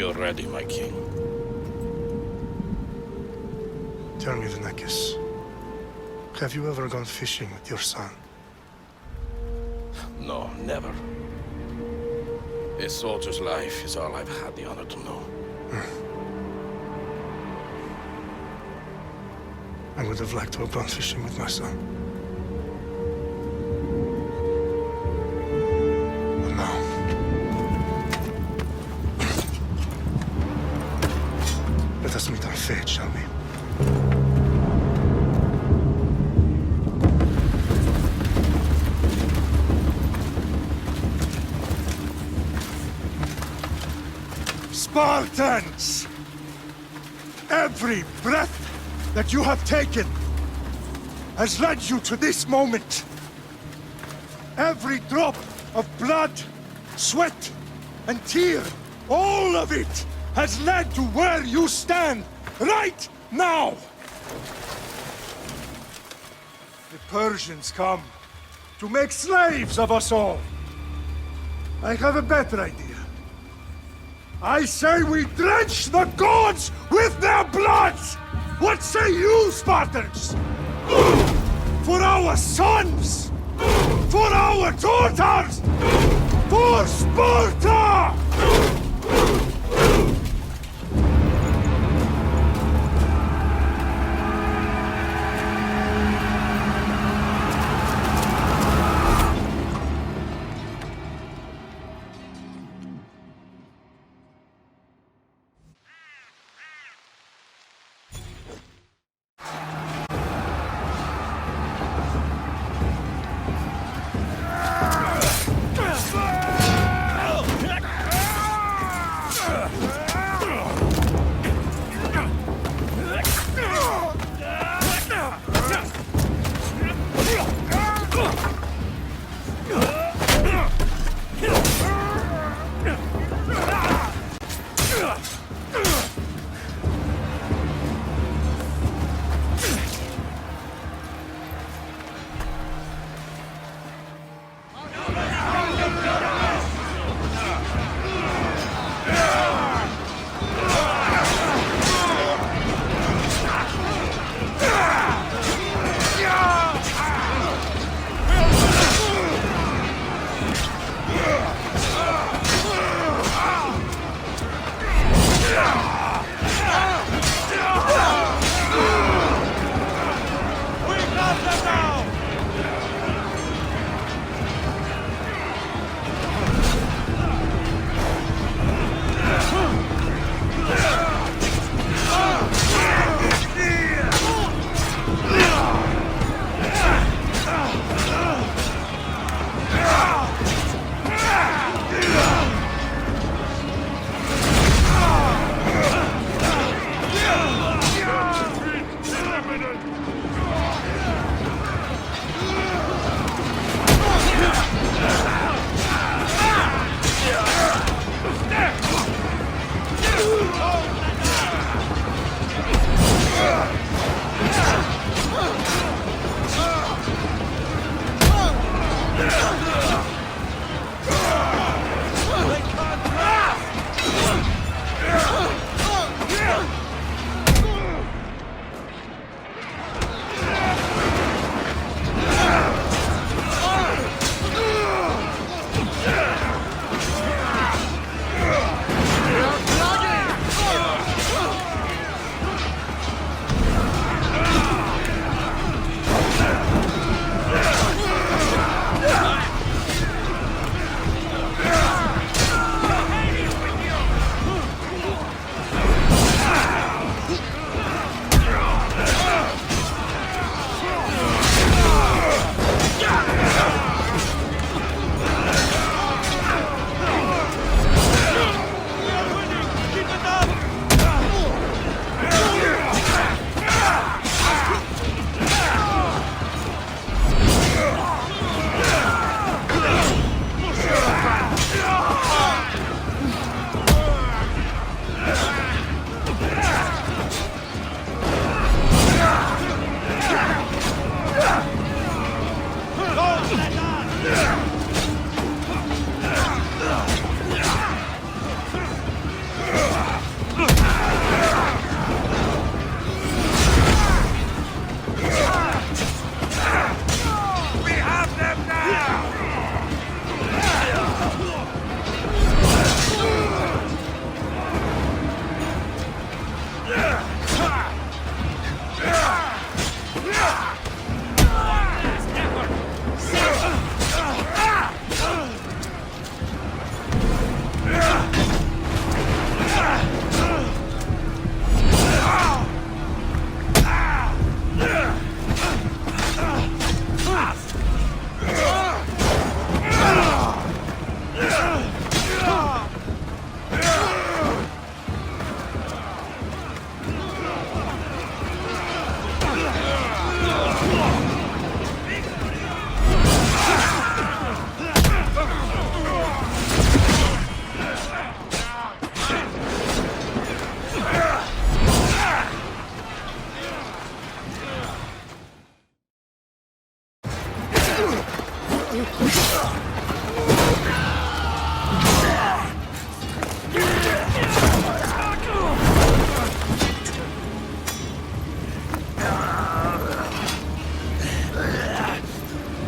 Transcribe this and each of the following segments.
We are ready, my king. Tell me, Vinakis, have you ever gone fishing with your son? No, never. A soldier's life is all I've had the honor to know. I would have liked to have gone fishing with my son. But now... let us meet our fate, shall we? Spartans! Every breath that you have taken has led you to this moment. Every drop of blood, sweat, and tear, all of it has led to where you stand right now. The Persians come to make slaves of us all. I have a better idea. I say we drench the gods with their blood! What say you, Spartans? For our sons! For our daughters! For Sparta!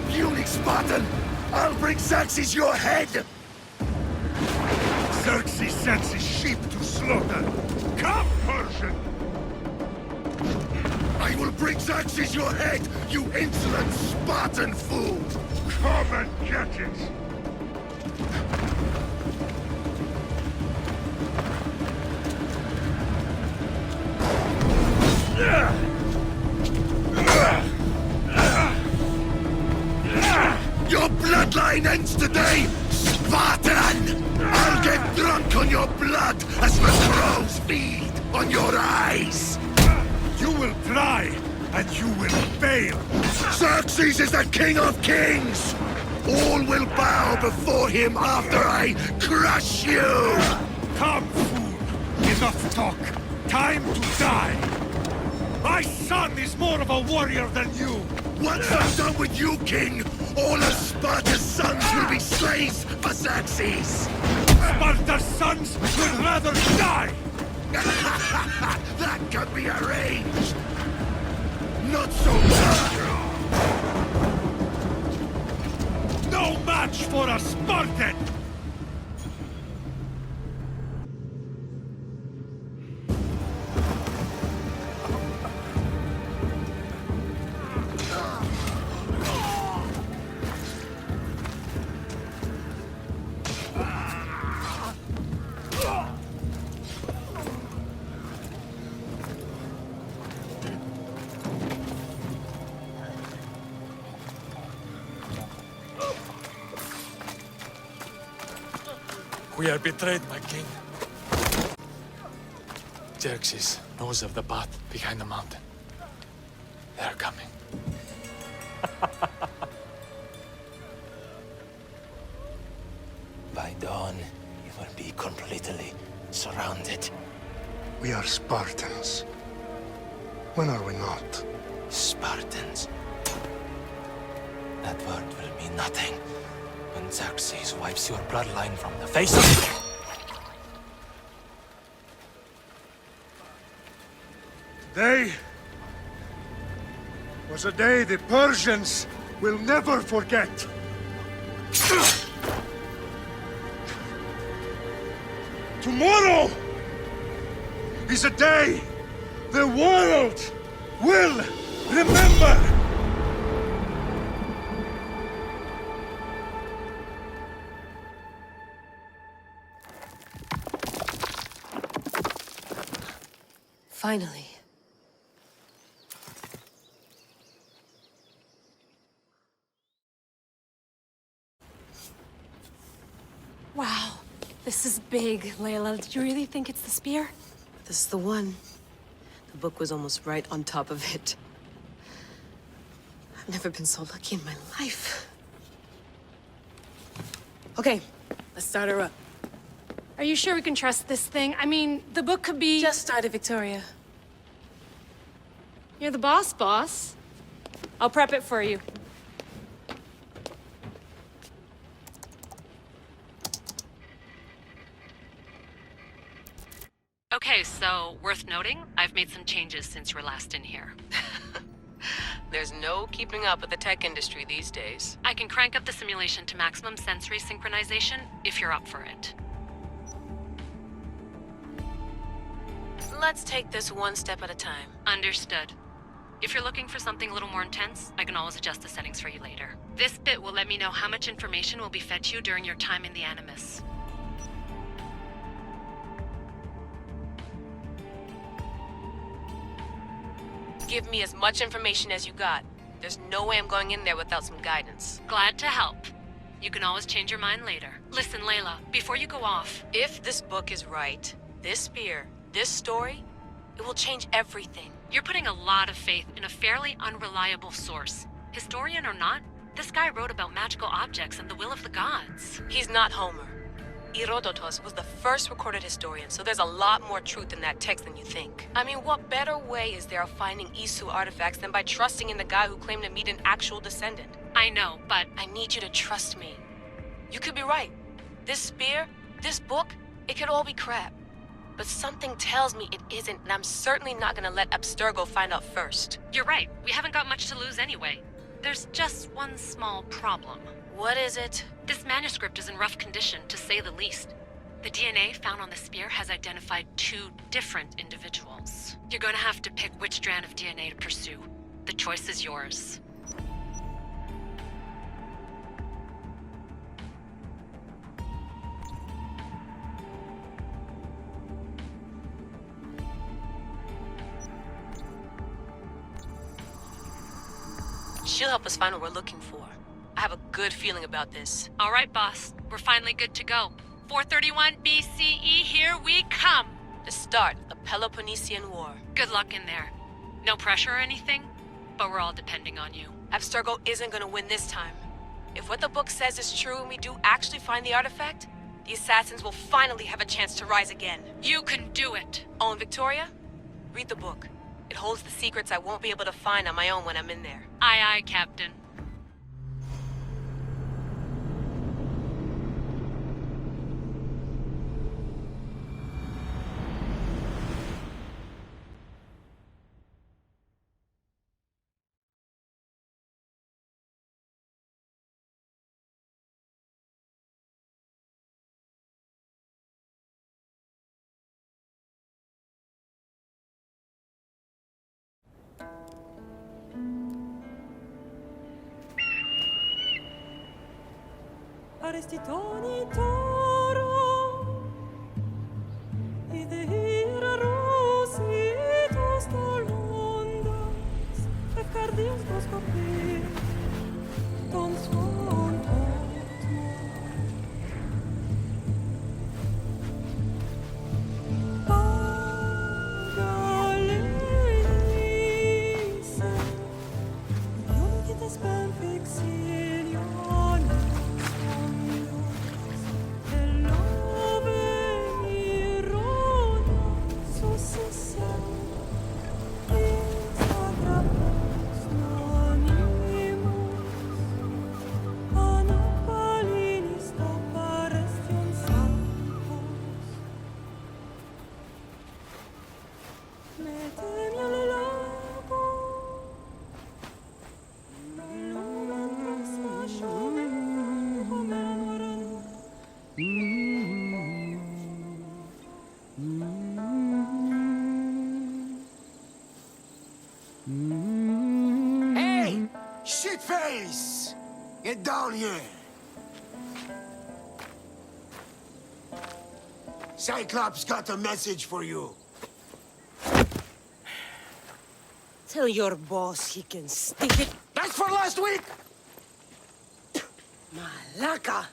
Puny Spartan! I'll bring Xerxes your head! Xerxes sends his sheep to slaughter. Come, Persian! I will bring Xerxes your head, you insolent Spartan fool! Come and get it! Your bloodline ends today, Spartan! I'll get drunk on your blood as the crows feed on your eyes! You will try, and you will fail! Xerxes is the king of kings! All will bow before him after I crush you! Come, fool! Enough talk! Time to die! My son is more of a warrior than you! Once I'm done with you, king, all of Sparta's sons will be slaves for Xerxes! Sparta's sons would rather die! That can be arranged! Not so much! No match for a Spartan! We are betrayed, my king. Xerxes knows of the path behind the mountain. They are coming. By dawn, you will be completely surrounded. We are Spartans. When are we not? Spartans. That word will mean nothing when Xerxes wipes your bloodline from the face of... Today was a day the Persians will never forget. Tomorrow is a day the world will remember. Finally. Wow, this is big, Layla. Did you really think it's the spear? This is the one. The book was almost right on top of it. I've never been so lucky in my life. Okay, let's start her up. Are you sure we can trust this thing? I mean, the book could be... Just started, Victoria. You're the boss. I'll prep it for you. Okay, so, worth noting, I've made some changes since you were last in here. There's no keeping up with the tech industry these days. I can crank up the simulation to maximum sensory synchronization if you're up for it. Let's take this one step at a time. Understood. If you're looking for something a little more intense, I can always adjust the settings for you later. This bit will let me know how much information will be fed to you during your time in the Animus. Give me as much information as you got. There's no way I'm going in there without some guidance. Glad to help. You can always change your mind later. Listen, Layla, before you go off... If this book is right, this spear, this story, it will change everything. You're putting a lot of faith in a fairly unreliable source. Historian or not, this guy wrote about magical objects and the will of the gods. He's not Homer. Herodotus was the first recorded historian, so there's a lot more truth in that text than you think. I mean, what better way is there of finding Isu artifacts than by trusting in the guy who claimed to meet an actual descendant? I know, but I need you to trust me. You could be right. This spear, this book, it could all be crap. But something tells me it isn't, and I'm certainly not gonna let Abstergo find out first. you're right. We haven't got much to lose anyway. There's just one small problem. What is it? This manuscript is in rough condition, to say the least. The DNA found on the spear has identified 2 different individuals. You're gonna have to pick which strand of DNA to pursue. The choice is yours. She'll help us find what we're looking for. I have a good feeling about this. All right, boss. We're finally good to go. 431 BCE, here we come! The start of the Peloponnesian War. Good luck in there. No pressure or anything, but we're all depending on you. Abstergo isn't gonna win this time. If what the book says is true and we do actually find the artifact, the assassins will finally have a chance to rise again. You can do it! Oh, and Victoria? Read the book. It holds the secrets I won't be able to find on my own when I'm in there. Aye, aye, Captain. Arestitoni toro, idehira rositos tolondas, efcardios dos copir, ton son Pagalese, non che te spam fixilion. Hey! Shitface! Get down here! Cyclops got a message for you. Tell your boss he can stick it. That's for last week! Malaka!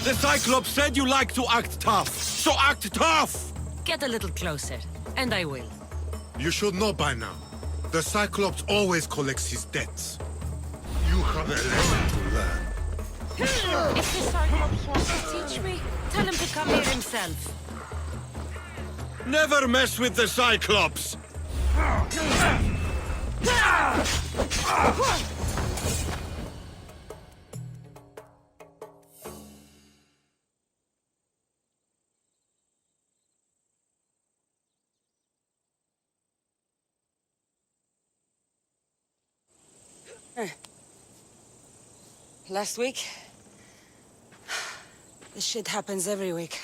The Cyclops said you like to act tough, so act tough! Get a little closer, and I will. You should know by now. The Cyclops always collects his debts. You have a lesson to learn. If the Cyclops wants to teach me, tell him to come here himself. Never mess with the Cyclops! Last week? This shit happens every week.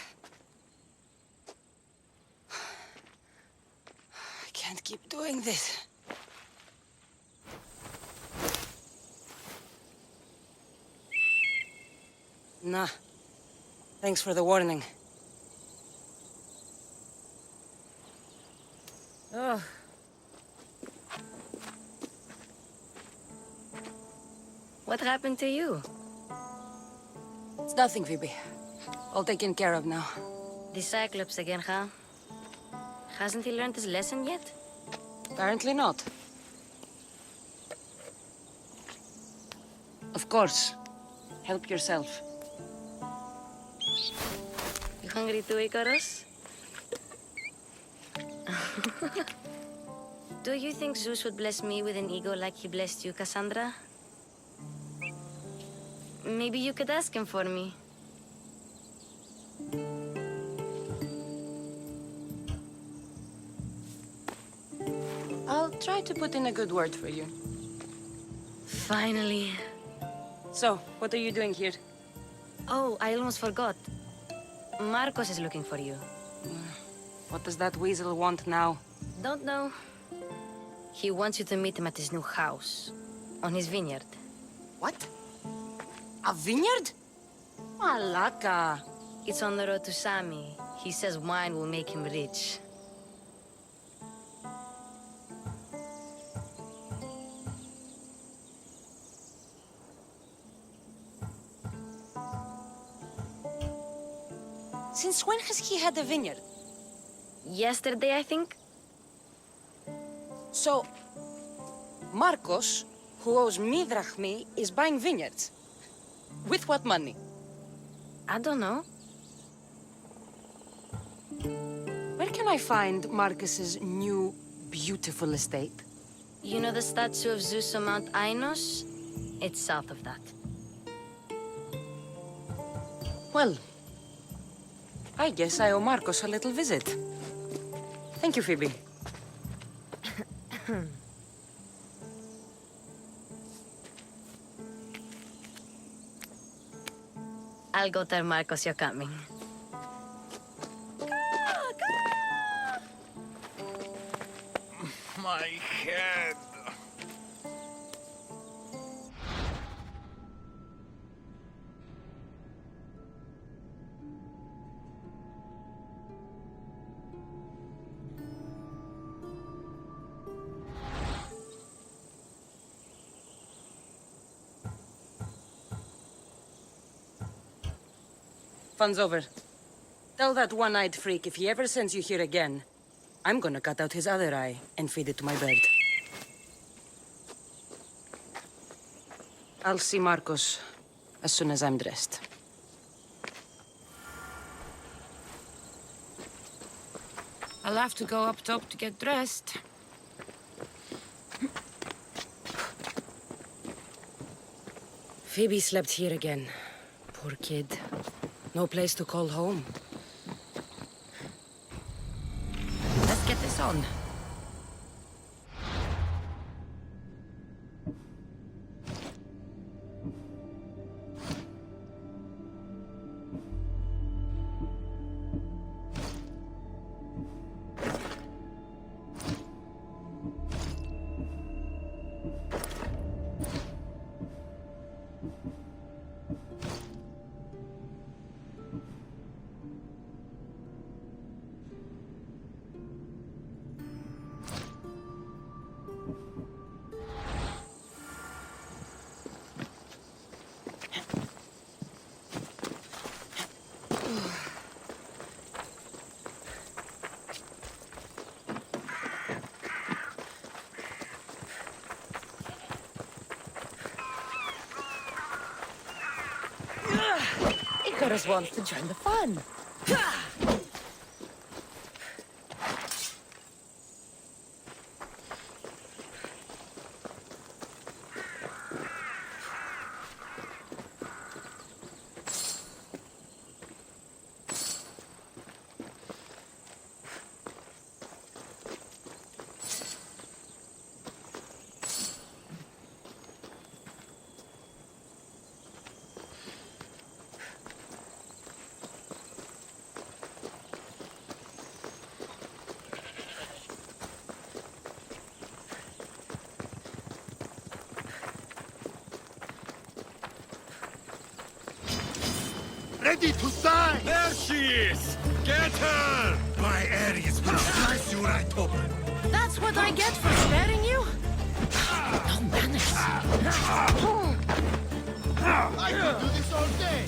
I can't keep doing this. Nah. Thanks for the warning. Oh. What happened to you? It's nothing, Phoebe. All taken care of now. The Cyclops again, huh? Hasn't he learned his lesson yet? Apparently not. Of course. Help yourself. You hungry too, Icarus? Do you think Zeus would bless me with an ego like he blessed you, Kassandra? Maybe you could ask him for me. I'll try to put in a good word for you. Finally. So, what are you doing here? Oh, I almost forgot. Marcos is looking for you. What does that weasel want now? Don't know. He wants you to meet him at his new house. On his vineyard. What? A vineyard? Malaka. It's on the road to Sami. He says wine will make him rich. Since when has he had a vineyard? Yesterday, I think? So, Marcos, who owes me drachmi, is buying vineyards. With what money? I don't know. Where can I find Marcus's new, beautiful estate? You know the statue of Zeus on Mount Ainos? It's south of that. Well, I guess I owe Marcos a little visit. Thank you, Phoebe. I'll go tell Marcos you're coming. My head. Fun's over. Tell that one-eyed freak if he ever sends you here again, I'm gonna cut out his other eye and feed it to my bird. I'll see Marcos as soon as I'm dressed. I'll have to go up top to get dressed. Phoebe slept here again. Poor kid. No place to call home. Let's get this on. Icarus wants to join the fun. Ready to die! There she is! Get her! My Ares will slice you right open! That's what I get for sparing you? No manners. I can do this all day!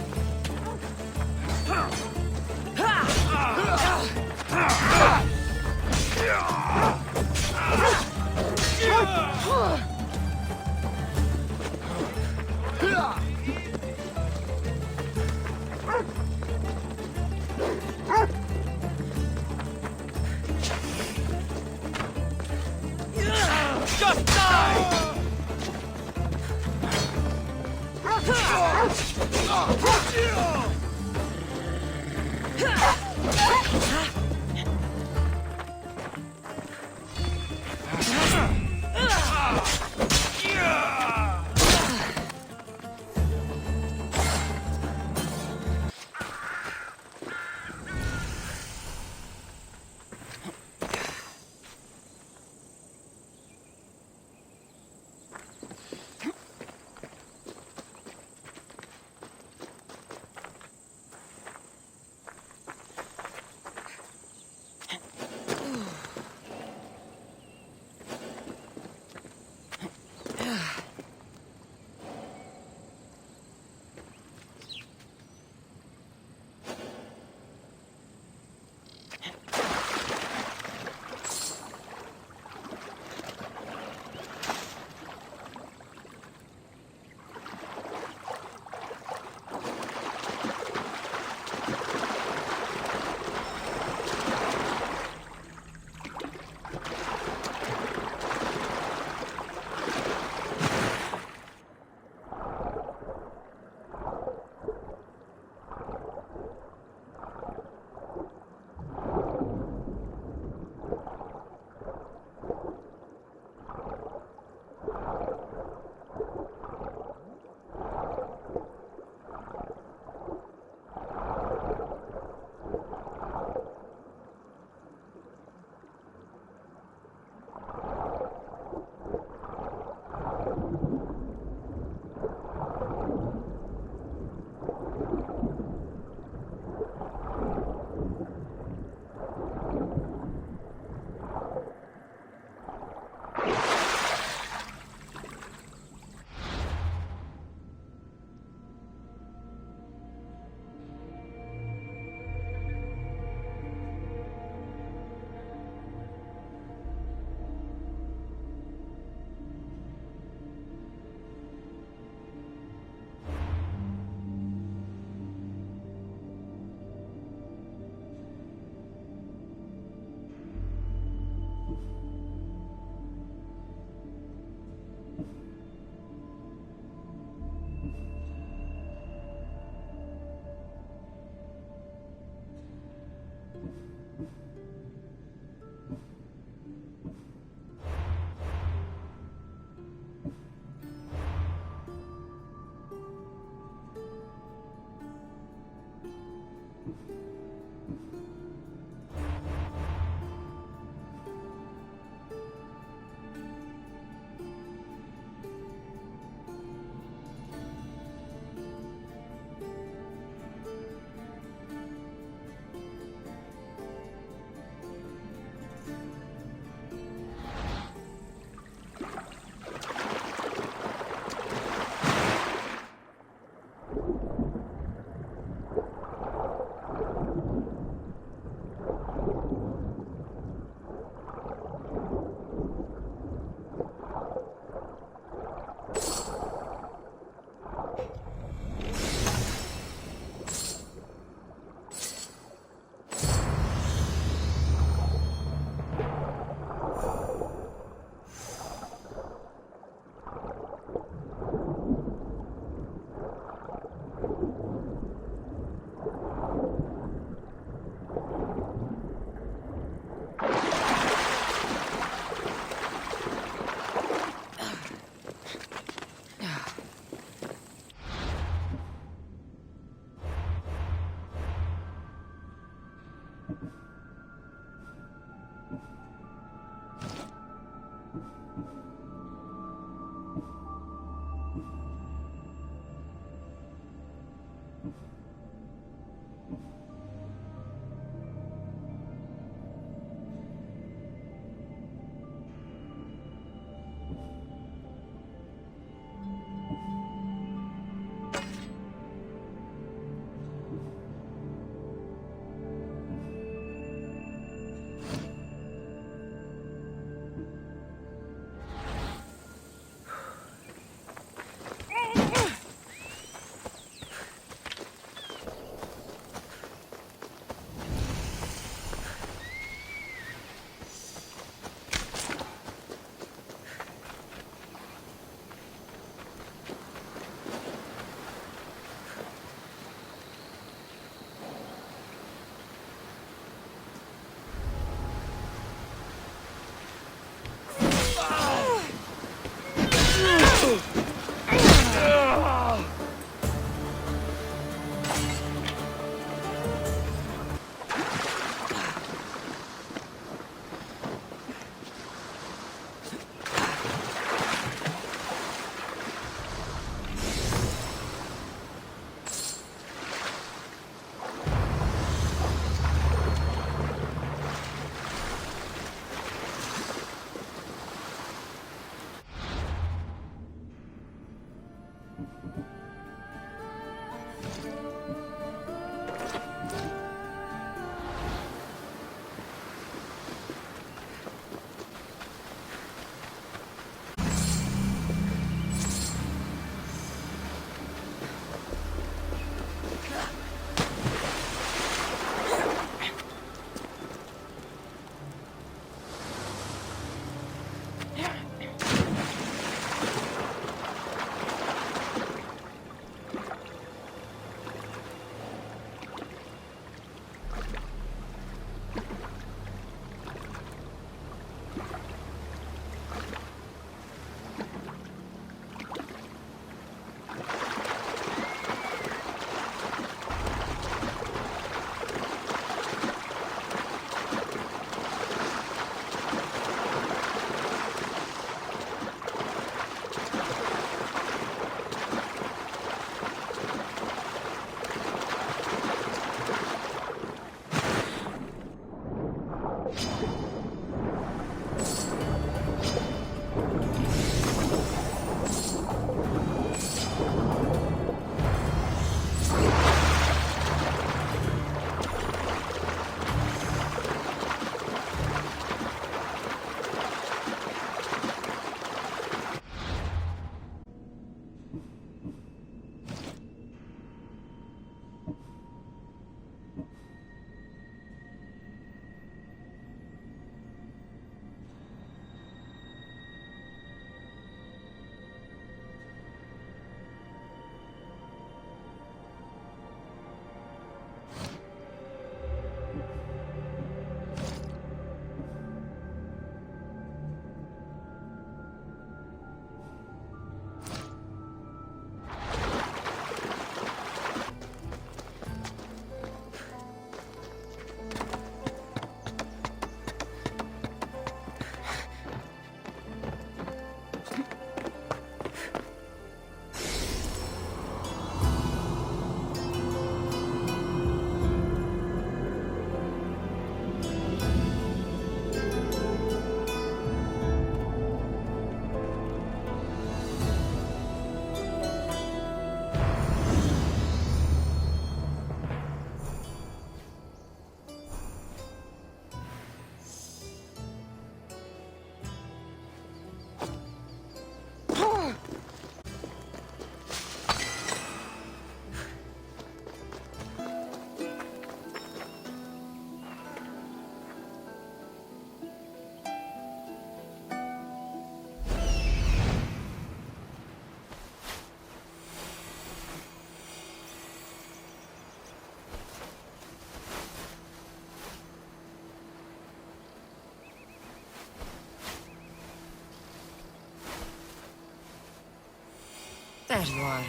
There you are.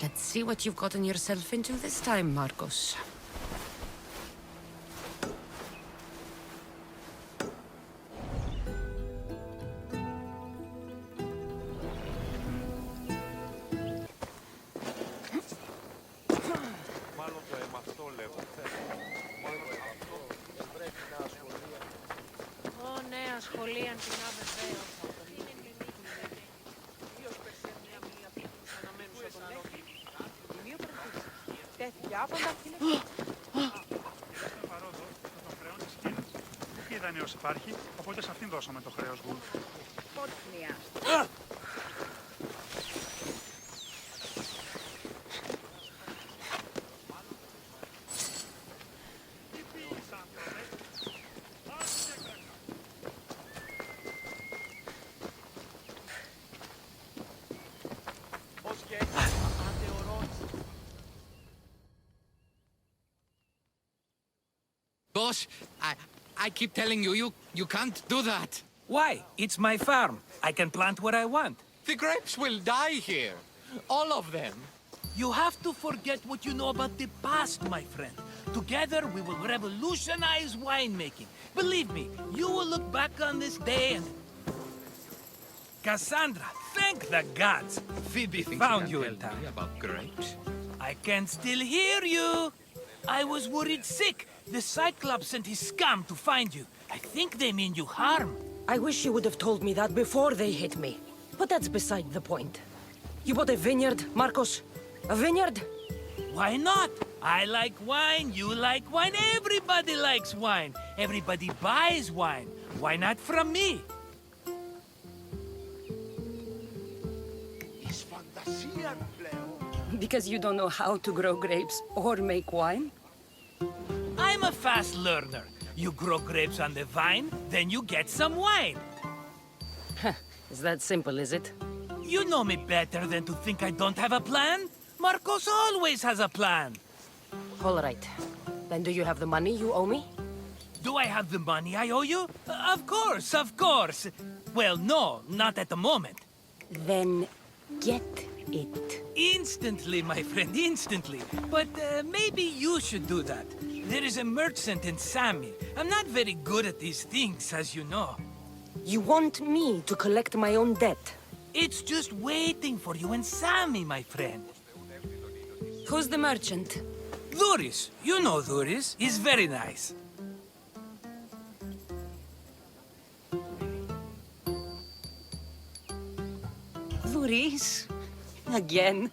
Let's see what you've gotten yourself into this time, Marcos. Τι δανείος υπάρχει, οπότε σε αυτήν δώσαμε το χρέος, Γουλ. Πότε χρειάζεται. Boss, I keep telling you, you can't do that. Why? It's my farm. I can plant what I want. The grapes will die here. All of them. You have to forget what you know about the past, my friend. Together, we will revolutionize winemaking. Believe me, you will look back on this day and... Kassandra, thank the gods! Phoebe thinks found she you can in tell time. me about grapes. I can still hear you. I was worried sick. The Cyclops sent his scum to find you. I think they mean you harm. I wish you would have told me that before they hit me. But that's beside the point. You bought a vineyard, Marcos? A vineyard? Why not? I like wine, you like wine, everybody likes wine. Everybody buys wine. Why not from me? Because you don't know how to grow grapes or make wine? I'm a fast learner. You grow grapes on the vine, then you get some wine. Is that simple, is it? You know me better than to think I don't have a plan. Marcos always has a plan. All right. Then do you have the money you owe me? Do I have the money I owe you? Of course, of course. Well, no, not at the moment. Then get it. Instantly, my friend, instantly. But maybe you should do that. There is a merchant in Sami. I'm not very good at these things, as you know. You want me to collect my own debt? It's just waiting for you in Sami, my friend. Who's the merchant? Duris. You know Duris. He's very nice. Duris? Again?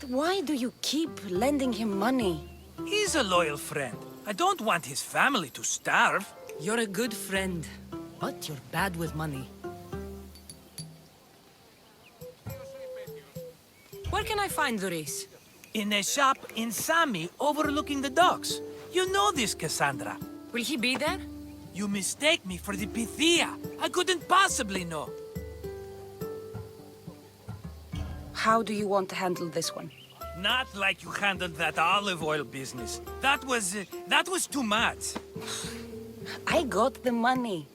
Why do you keep lending him money? He's a loyal friend. I don't want his family to starve. You're a good friend, but you're bad with money. Where can I find Duris? In a shop in Sami overlooking the docks. You know this, Kassandra. Will he be there? You mistake me for the Pythia. I couldn't possibly know. How do you want to handle this one? Not like you handled that olive oil business. That was too much. I got the money.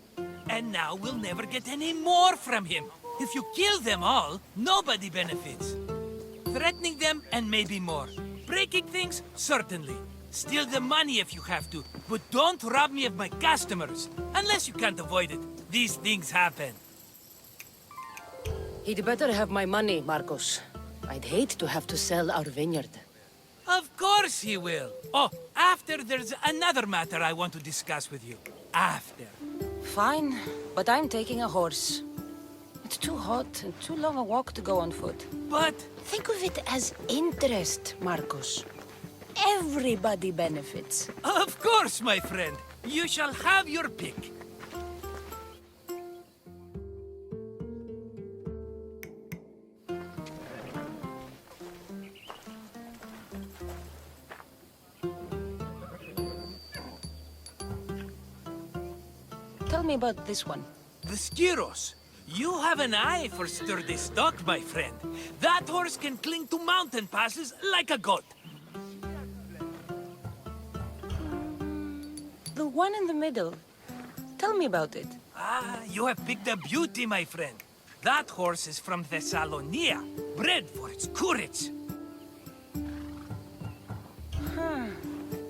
And now we'll never get any more from him. If you kill them all, nobody benefits. Threatening them, and maybe more. Breaking things, certainly. Steal the money if you have to, but don't rob me of my customers. Unless you can't avoid it. These things happen. He'd better have my money, Marcos. I'd hate to have to sell our vineyard. Of course he will. Oh, after there's another matter I want to discuss with you. After. Fine, but I'm taking a horse. It's too hot and too long a walk to go on foot. But... think of it as interest, Marcos. Everybody benefits. Of course, my friend. You shall have your pick. Tell me about this one. The Skiros. You have an eye for sturdy stock, my friend. That horse can cling to mountain passes like a goat. The one in the middle. Tell me about it. Ah, you have picked a beauty, my friend. That horse is from Thessalonia, bred for its courage.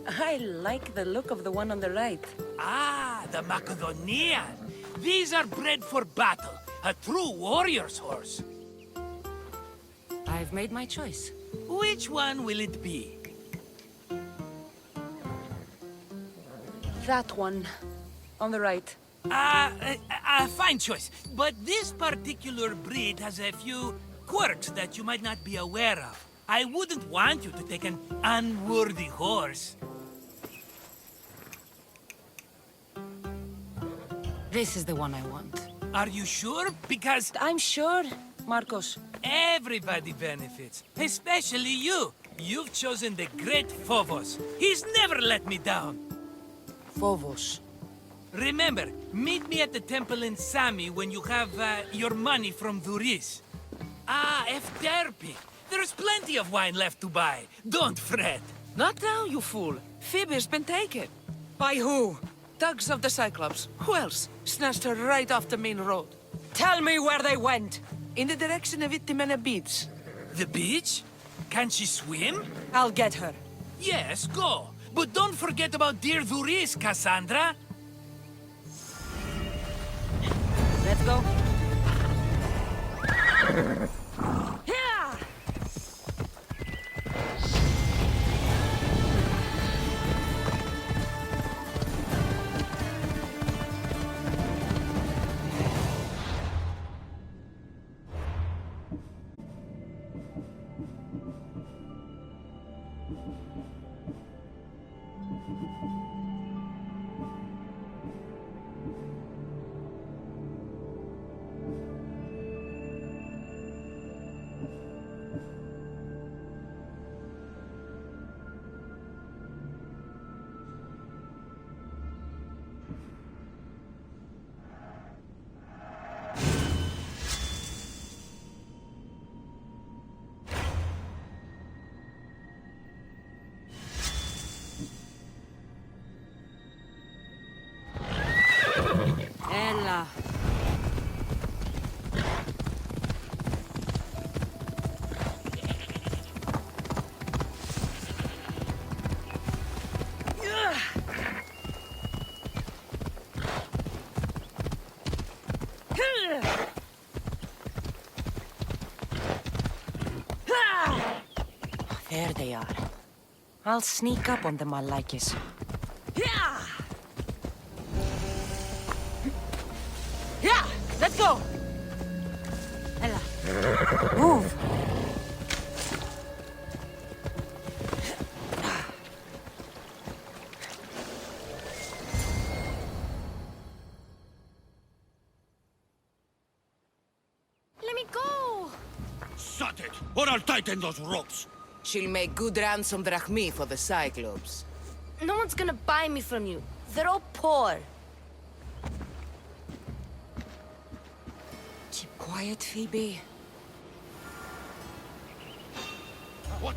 I like the look of the one on the right. Ah, the Macedonian. These are bred for battle. A true warrior's horse. I've made my choice. Which one will it be? That one. On the right. Fine choice. But this particular breed has a few quirks that you might not be aware of. I wouldn't want you to take an unworthy horse. This is the one I want. Are you sure? Because... I'm sure, Marcos. Everybody benefits. Especially you. You've chosen the great Phobos. He's never let me down. Phobos. Remember, meet me at the temple in Sami when you have your money from Duris. Ah, Efterpi. There's plenty of wine left to buy. Don't fret. Not now, you fool. Phoebe's been taken. By who? Thugs of the Cyclops. Who else? Snatched her right off the main road. Tell me where they went. In the direction of Itimena Beach. The beach? Can she swim? I'll get her. Yes, go. But don't forget about dear Duris, Kassandra. Let's go. There they are. I'll sneak up on them, Malakis. Yeah! Yeah! Let's go! Ella. Move! Let me go! Shut it, or I'll tighten those ropes. She'll make good ransom drachmi for the Cyclops. No one's gonna buy me from you. They're all poor. Keep quiet, Phoebe. What?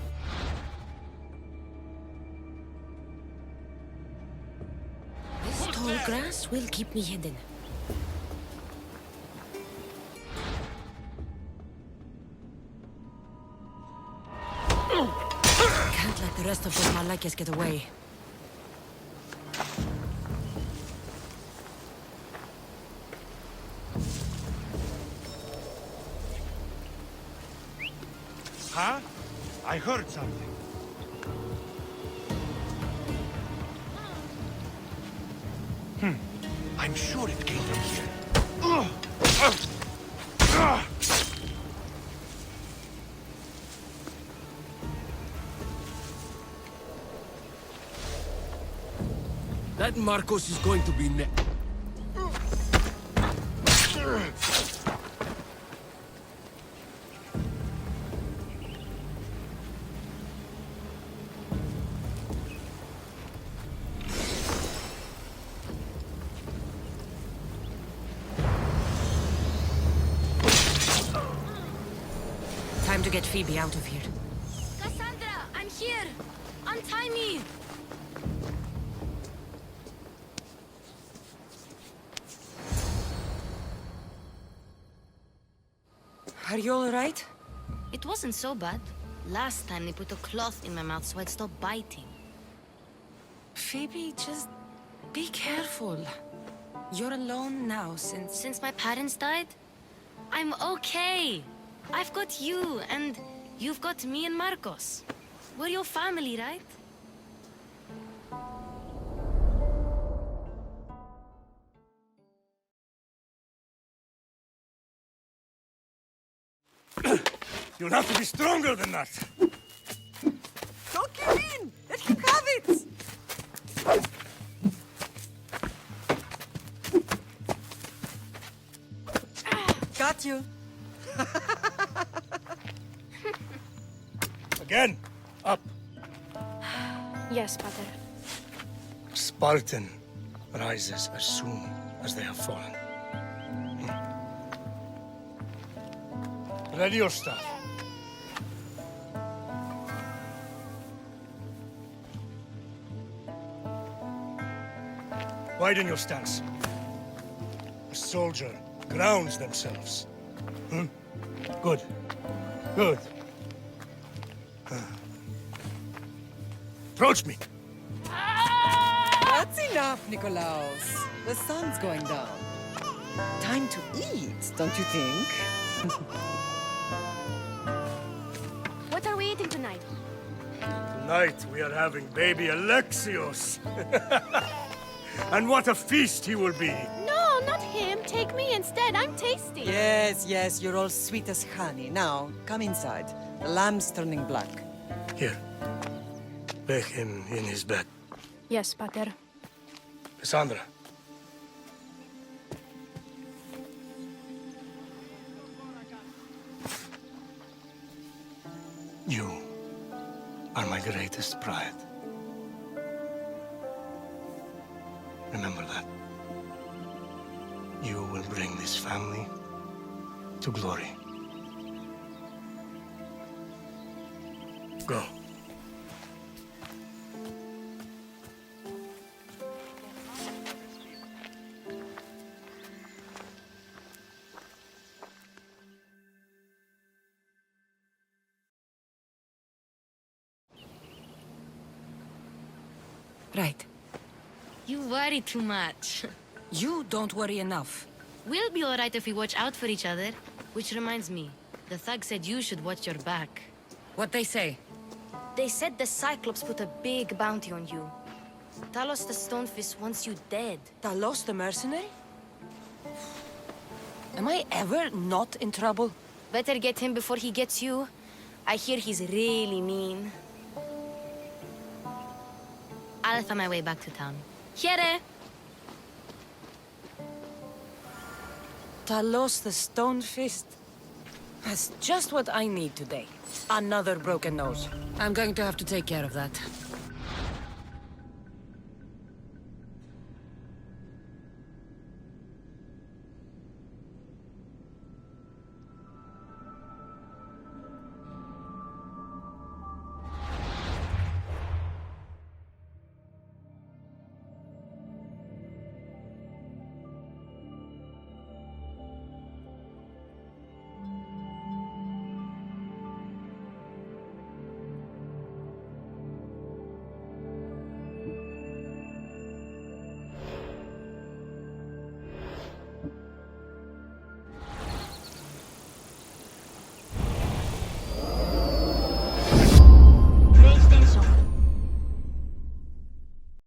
This tall grass will keep me hidden. Can't let the rest of those Malakias get away. Huh? I heard something. I'm sure it came from here. That Marcos is going to be next. Time to get Phoebe out of here. Kassandra, I'm here! Untie me! Are you alright? It wasn't so bad. Last time they put a cloth in my mouth so I'd stop biting. Phoebe, just be careful. You're alone now Since my parents died? I'm okay. I've got you, and you've got me and Marcos. We're your family, right? You'll have to be stronger than that. Don't give in! Let him have it! Got you. Again. Up. Yes, Pater. Spartan rises as soon as they have fallen. Ready your staff. Widen your stance. A soldier grounds themselves. Good. Good. Approach me. That's enough, Nikolaos. The sun's going down. Time to eat, don't you think? What are we eating tonight? Tonight we are having baby Alexios. And what a feast he will be. No, not him. Take me instead. I'm tasty. Yes, yes, you're all sweet as honey. Now, come inside. The lamb's turning black. Here. Lay him in his bed. Yes, Pater. Kassandra. You are my greatest pride. Remember that. You will bring this family to glory. Go. Right. You worry too much. You don't worry enough. We'll be alright if we watch out for each other. Which reminds me, the thug said you should watch your back. What they say? They said the Cyclops put a big bounty on you. Talos the Stonefist wants you dead. Talos the mercenary? Am I ever not in trouble? Better get him before he gets you. I hear he's really mean. I'll find my way back to town. Here! Talos the Stonefist? That's just what I need today. Another broken nose. I'm going to have to take care of that.